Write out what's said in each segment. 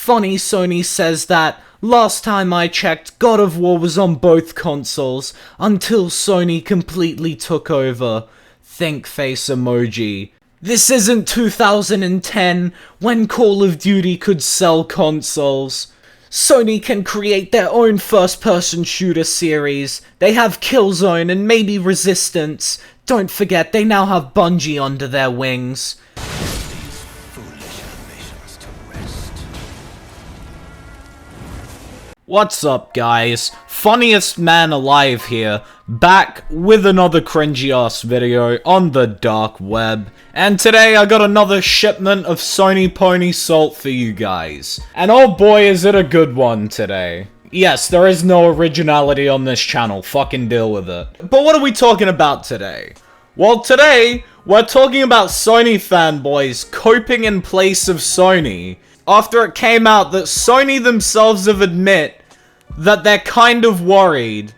Funny Sony says that last time I checked, God of War was on both consoles until Sony completely took over. Think face emoji. This isn't 2010 when Call of Duty could sell consoles. Sony can create their own first-person shooter series. They have Killzone and maybe Resistance. Don't forget, they now have Bungie under their wings. What's up, guys? Funniest man alive here, back with another cringy-ass video on the dark web. And today I got another shipment of Sony Pony salt for you guys. And oh boy is it a good one today. Yes, there is no originality on this channel, fucking deal with it. But what are we talking about today? Well, today, we're talking about Sony fanboys coping in place of Sony, after it came out that Sony themselves have admit that they're kind of worried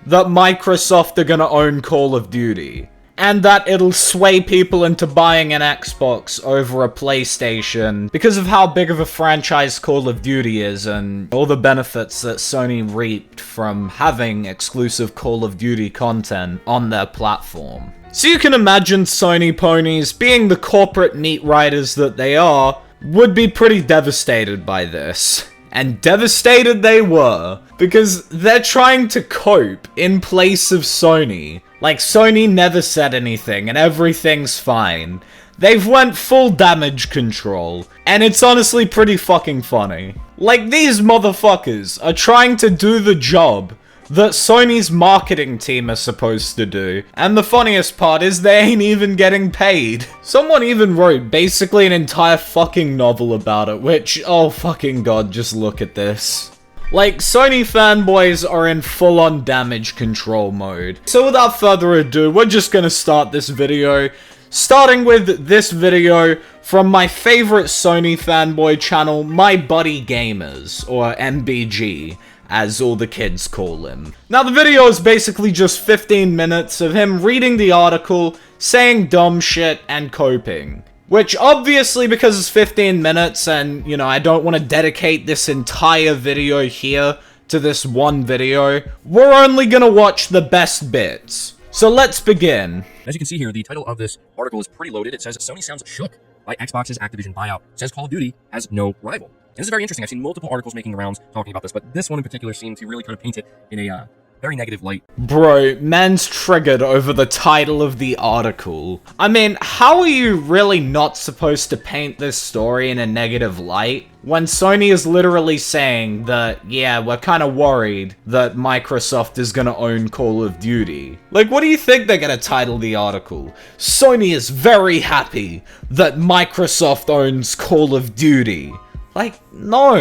that Microsoft are gonna own Call of Duty, and that it'll sway people into buying an Xbox over a PlayStation because of how big of a franchise Call of Duty is and all the benefits that Sony reaped from having exclusive Call of Duty content on their platform. So you can imagine Sony ponies, being the corporate neat writers that they are, would be pretty devastated by this. And devastated they were, because they're trying to cope in place of Sony. Like, Sony never said anything and everything's fine. They've went full damage control, and it's honestly pretty fucking funny. Like, these motherfuckers are trying to do the job that Sony's marketing team is supposed to do. And the funniest part is they ain't even getting paid. Someone even wrote basically an entire fucking novel about it, which, oh fucking god, just look at this. Like, Sony fanboys are in full-on damage control mode. So without further ado, we're just gonna start this video. Starting with this video from my favorite Sony fanboy channel, My Buddy Gamers, or MBG, as all the kids call him. Now, the video is basically just 15 minutes of him reading the article, saying dumb shit, and coping. Which, obviously, because it's 15 minutes, and, you know, I don't want to dedicate this entire video here to this one video, we're only gonna watch the best bits. So let's begin. As you can see here, the title of this article is pretty loaded. It says, Sony sounds shook by Xbox's Activision buyout. It says Call of Duty has no rival. And this is very interesting. I've seen multiple articles making the rounds talking about this, but this one in particular seemed to really try to paint it in a very negative light. Bro, man's triggered over the title of the article. I mean, how are you really not supposed to paint this story in a negative light when Sony is literally saying that, yeah, we're kind of worried that Microsoft is gonna own Call of Duty? Like, what do you think they're gonna title the article? Sony is very happy that Microsoft owns Call of Duty. Like, no.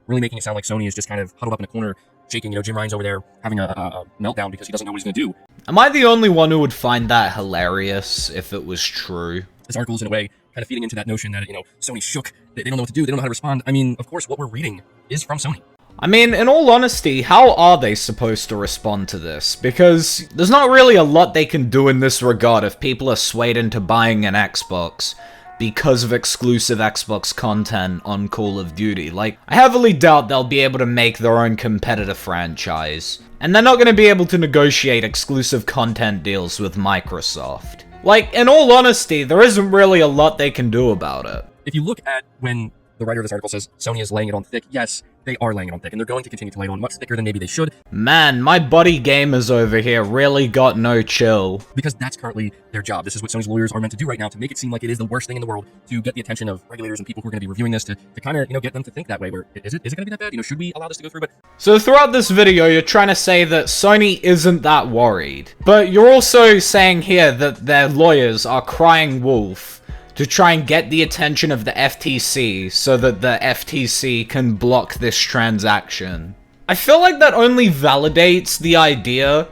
Really making it sound like Sony is just kind of huddled up in a corner, shaking, you know, Jim Ryan's over there having a meltdown because he doesn't know what he's going to do. Am I the only one who would find that hilarious if it was true? This article is, in a way, kind of feeding into that notion that, you know, Sony's shook, they don't know what to do, they don't know how to respond. I mean, of course, what we're reading is from Sony. I mean, in all honesty, how are they supposed to respond to this? Because there's not really a lot they can do in this regard if people are swayed into buying an Xbox because of exclusive Xbox content on Call of Duty. Like, I heavily doubt they'll be able to make their own competitor franchise. And they're not going to be able to negotiate exclusive content deals with Microsoft. Like, in all honesty, there isn't really a lot they can do about it. If you look at when the writer of this article says Sony is laying it on thick, yes, they are laying it on thick, and they're going to continue to lay it on much thicker than maybe they should. Man, my buddy gamers over here really got no chill. Because that's currently their job. This is what Sony's lawyers are meant to do right now, to make it seem like it is the worst thing in the world, to get the attention of regulators and people who are going to be reviewing this, to kind of, you know, get them to think that way, where, is it going to be that bad? You know, should we allow this to go through? But so throughout this video, you're trying to say that Sony isn't that worried. But you're also saying here that their lawyers are crying wolf to try and get the attention of the FTC so that the FTC can block this transaction. I feel like that only validates the idea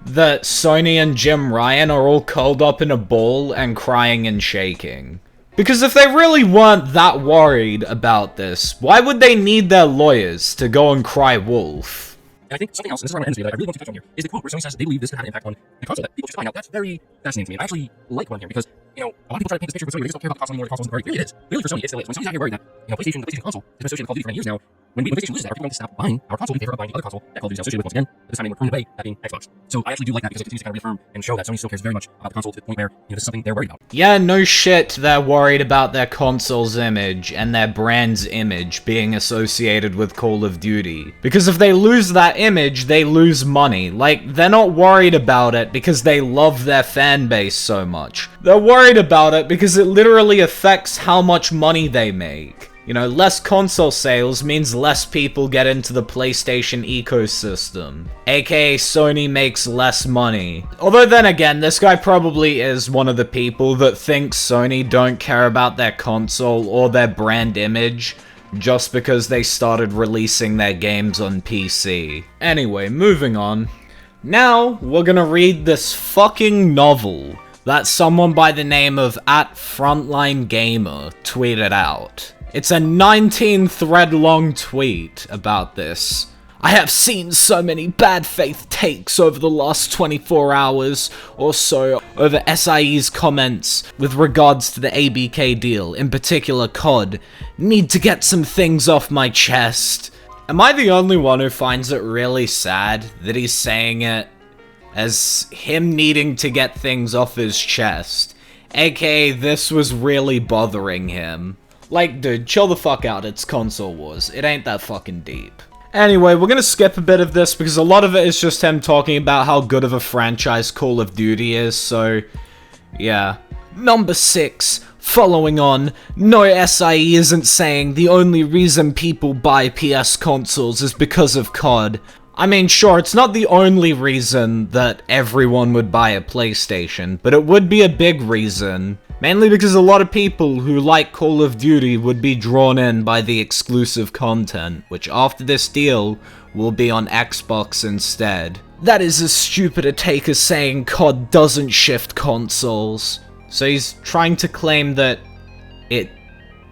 that Sony and Jim Ryan are all curled up in a ball and crying and shaking. Because if they really weren't that worried about this, why would they need their lawyers to go and cry wolf? And I think something else, and this is where I'm going to end this video, that I really want to touch on here, is the quote where Sony says they believe this could have an impact on the console that people should find out. That's very fascinating to me. And I actually like one here because, you know, a lot of people try to paint this picture with Sony, they just don't care about the console anymore, the console isn't great. Really it is. Really for Sony, it's still is. When Sony's out here worried that, you know, the PlayStation console has been associated with Call of Duty for many years now, when PlayStation loses that, are people going to stop buying our console in favor of buying the other console that Call of Duty is associated with once again, but this time they were pulling away, that being Xbox. So I actually do like that because it continues to kind of reaffirm and show that Sony still cares very much about the console to the point where, you know, this is something they're worried about. Yeah, no shit, they're worried about their console's image and their brand's image being associated with Call of Duty. Because if they lose that image, they lose money. Like, they're not worried about it because they love their fan base so much. They're worried about it because it literally affects how much money they make. You know, less console sales means less people get into the PlayStation ecosystem, aka Sony makes less money. Although then again, this guy probably is one of the people that thinks Sony don't care about their console or their brand image just because they started releasing their games on PC. Anyway, moving on. Now, we're gonna read this fucking novel that someone by the name of @FrontlineGamer tweeted out. It's a 19-thread long tweet about this. I have seen so many bad faith takes over the last 24 hours or so over SIE's comments with regards to the ABK deal, in particular COD. Need to get some things off my chest. Am I the only one who finds it really sad that he's saying it as him needing to get things off his chest? AKA, this was really bothering him. Like, dude, chill the fuck out, it's console wars. It ain't that fucking deep. Anyway, we're gonna skip a bit of this because a lot of it is just him talking about how good of a franchise Call of Duty is, so yeah. Number 6. Following on, no, SIE isn't saying the only reason people buy PS consoles is because of COD. I mean, sure, it's not the only reason that everyone would buy a PlayStation, but it would be a big reason. Mainly because a lot of people who like Call of Duty would be drawn in by the exclusive content, which after this deal will be on Xbox instead. That is as stupid a take as saying COD doesn't shift consoles. So he's trying to claim that it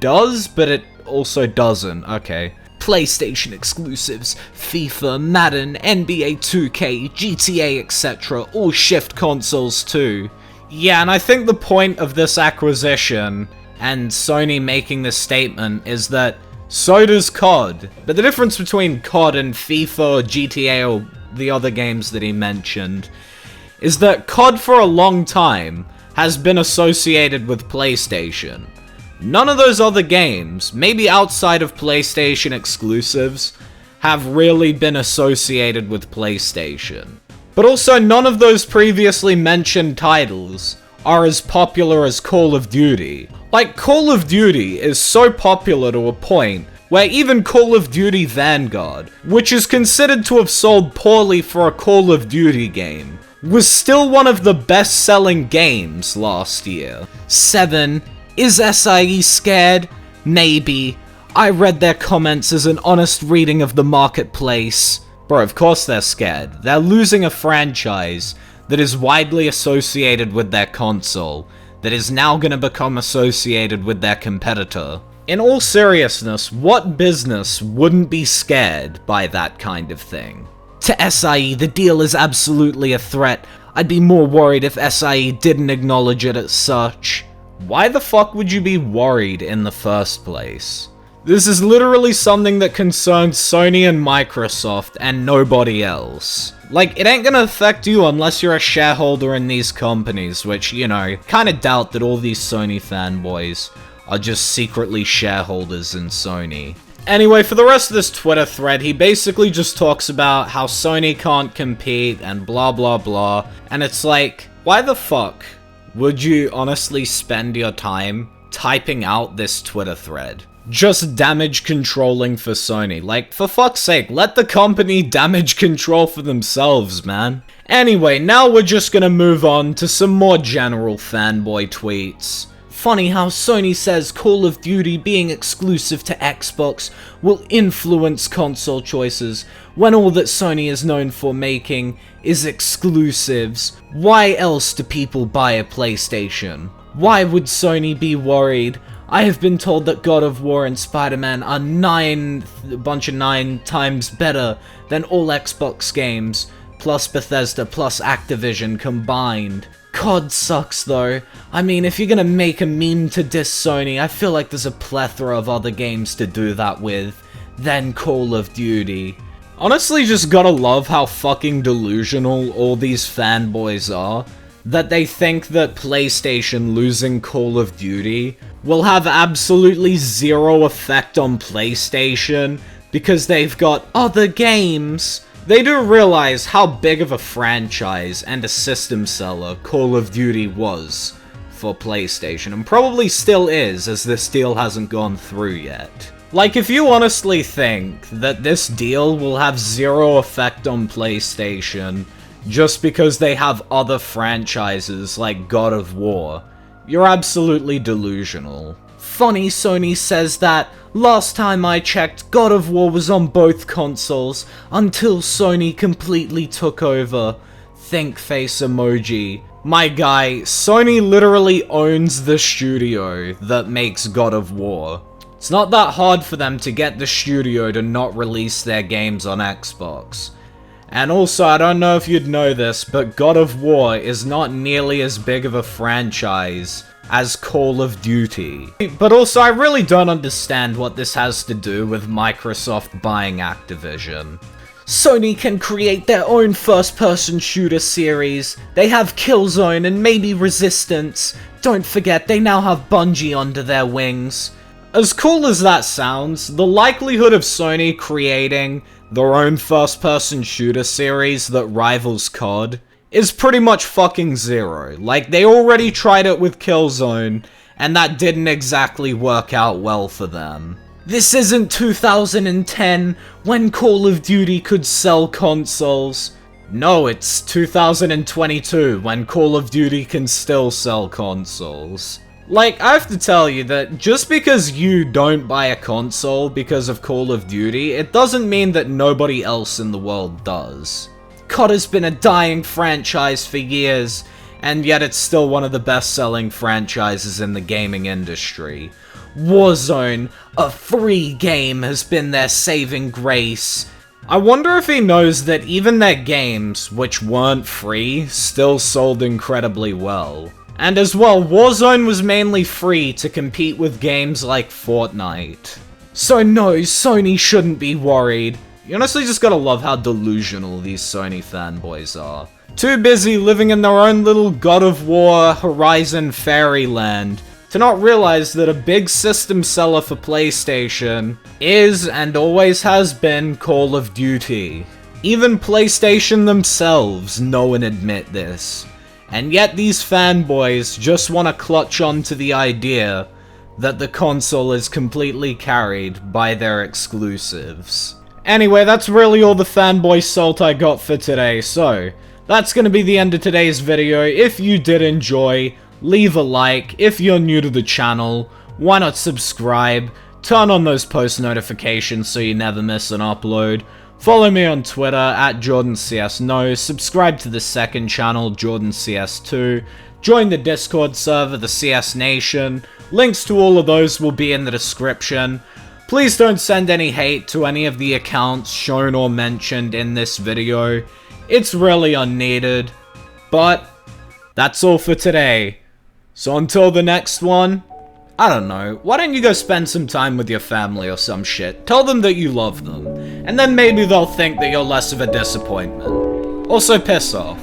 does, but it also doesn't. Okay. PlayStation exclusives, FIFA, Madden, NBA 2K, GTA, etc. all shift consoles too. Yeah, and I think the point of this acquisition, and Sony making this statement, is that so does COD. But the difference between COD and FIFA or GTA or the other games that he mentioned, is that COD for a long time has been associated with PlayStation. None of those other games, maybe outside of PlayStation exclusives, have really been associated with PlayStation. But also, none of those previously mentioned titles are as popular as Call of Duty. Like, Call of Duty is so popular to a point where even Call of Duty Vanguard, which is considered to have sold poorly for a Call of Duty game, was still one of the best-selling games last year. 7. Is SIE scared? Maybe. I read their comments as an honest reading of the marketplace. Bro, of course they're scared. They're losing a franchise that is widely associated with their console, that is now gonna become associated with their competitor. In all seriousness, what business wouldn't be scared by that kind of thing? To SIE, the deal is absolutely a threat. I'd be more worried if SIE didn't acknowledge it as such. Why the fuck would you be worried in the first place? This is literally something that concerns Sony and Microsoft and nobody else. Like, it ain't gonna affect you unless you're a shareholder in these companies, which, you know, kinda doubt that all these Sony fanboys are just secretly shareholders in Sony. Anyway, for the rest of this Twitter thread, he basically just talks about how Sony can't compete and blah blah blah, and it's like, why the fuck would you honestly spend your time typing out this Twitter thread? Just damage controlling for Sony. Like, for fuck's sake, let the company damage control for themselves, man. Anyway, now we're just gonna move on to some more general fanboy tweets. Funny how Sony says Call of Duty being exclusive to Xbox will influence console choices when all that Sony is known for making is exclusives. Why else do people buy a PlayStation? Why would Sony be worried? I have been told that God of War and Spider-Man are a bunch of 9 times better than all Xbox games, plus Bethesda, plus Activision combined. COD sucks though. I mean, if you're gonna make a meme to diss Sony, I feel like there's a plethora of other games to do that with than Call of Duty. Honestly, just gotta love how fucking delusional all these fanboys are, that they think that PlayStation losing Call of Duty will have absolutely zero effect on PlayStation because they've got other games. They do realize how big of a franchise and a system seller Call of Duty was for PlayStation, and probably still is, as this deal hasn't gone through yet. Like, if you honestly think that this deal will have zero effect on PlayStation just because they have other franchises like God of War, you're absolutely delusional. Funny Sony says that, last time I checked, God of War was on both consoles until Sony completely took over. Think face emoji. My guy, Sony literally owns the studio that makes God of War. It's not that hard for them to get the studio to not release their games on Xbox. And also, I don't know if you'd know this, but God of War is not nearly as big of a franchise as Call of Duty. But also, I really don't understand what this has to do with Microsoft buying Activision. Sony can create their own first-person shooter series. They have Killzone and maybe Resistance. Don't forget, they now have Bungie under their wings. As cool as that sounds, the likelihood of Sony creating their own first-person shooter series that rivals COD is pretty much fucking zero. Like, they already tried it with Killzone, and that didn't exactly work out well for them. This isn't 2010, when Call of Duty could sell consoles. No, it's 2022, when Call of Duty can still sell consoles. Like, I have to tell you that just because you don't buy a console because of Call of Duty, it doesn't mean that nobody else in the world does. COD has been a dying franchise for years, and yet it's still one of the best-selling franchises in the gaming industry. Warzone, a free game, has been their saving grace. I wonder if he knows that even their games, which weren't free, still sold incredibly well. And as well, Warzone was mainly free to compete with games like Fortnite. So no, Sony shouldn't be worried. You honestly just gotta love how delusional these Sony fanboys are. Too busy living in their own little God of War Horizon fairyland to not realize that a big system seller for PlayStation is and always has been Call of Duty. Even PlayStation themselves know and admit this. And yet these fanboys just want to clutch on to the idea that the console is completely carried by their exclusives. Anyway, that's really all the fanboy salt I got for today, so that's going to be the end of today's video. If you did enjoy, leave a like. If you're new to the channel, why not subscribe? Turn on those post notifications so you never miss an upload. Follow me on Twitter at JordanCSKnows, subscribe to the second channel, JordanCS2, join the Discord server, the CS Nation. Links to all of those will be in the description. Please don't send any hate to any of the accounts shown or mentioned in this video. It's really unneeded. But that's all for today. So until the next one, I don't know, why don't you go spend some time with your family or some shit? Tell them that you love them, and then maybe they'll think that you're less of a disappointment. Also, piss off.